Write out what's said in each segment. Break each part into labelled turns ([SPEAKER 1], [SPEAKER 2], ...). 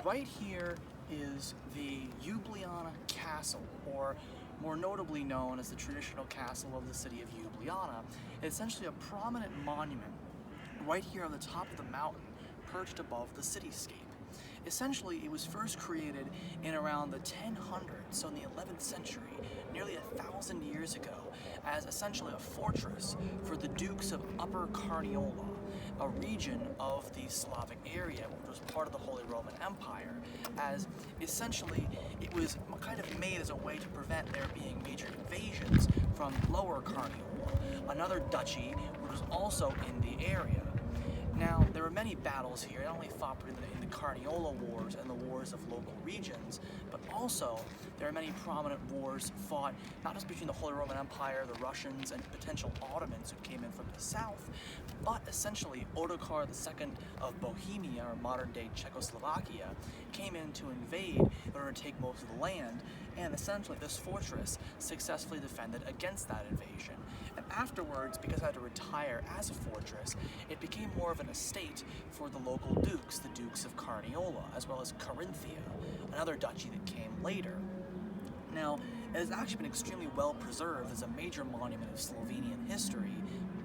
[SPEAKER 1] right here is the Ljubljana Castle, or more notably known as the traditional castle of the city of Ljubljana. It's essentially a prominent monument right here on the top of the mountain, perched above the cityscape. Essentially, it was first created in around the 1000s, so in the 11th century, nearly 1,000 years ago, as essentially a fortress for the Dukes of Upper Carniola, a region of the Slavic area which was part of the Holy Roman Empire, as essentially it was kind of made as a way to prevent there being major invasions from Lower Carniola, another duchy which was also in the area. Now, there were many battles here, not only fought in the Carniola Wars and the wars of local regions, but also there are many prominent wars fought not just between the Holy Roman Empire, the Russians, and potential Ottomans who came in from the south, but essentially Ottokar II of Bohemia, or modern-day Czechoslovakia, came in to invade in order to take most of the land, and essentially this fortress successfully defended against that invasion. And afterwards, because it had to retire as a fortress, it became more of an estate for the local dukes, the Dukes of Carniola, as well as Carinthia, another duchy that came later. Now, it has actually been extremely well preserved as a major monument of Slovenian history,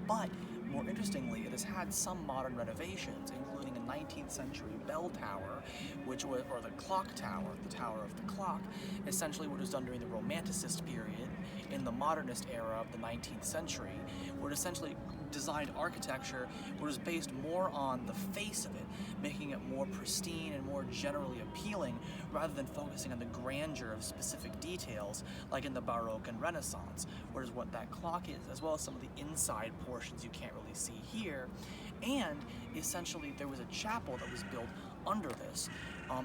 [SPEAKER 1] but more interestingly, it has had some modern renovations, including a 19th century bell tower, or the clock tower, the Tower of the Clock, essentially what was done during the Romanticist period in the modernist era of the 19th century, where it essentially designed architecture was based more on the face of it, making it more pristine and more generally appealing, rather than focusing on the grandeur of specific details like in the Baroque and Renaissance, whereas what that clock is, as well as some of the inside portions you can't really see here. And essentially there was a chapel that was built under this,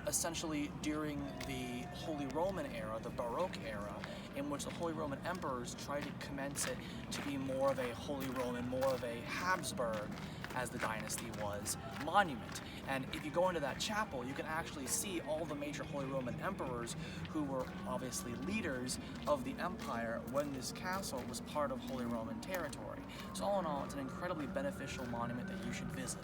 [SPEAKER 1] essentially during the Holy Roman era, the Baroque era, in which the Holy Roman emperors tried to commence it to be more of a Holy Roman, more of a Habsburg, as the dynasty was, monument. And if you go into that chapel, you can actually see all the major Holy Roman emperors who were obviously leaders of the empire when this castle was part of Holy Roman territory. So all in all, it's an incredibly beneficial monument that you should visit.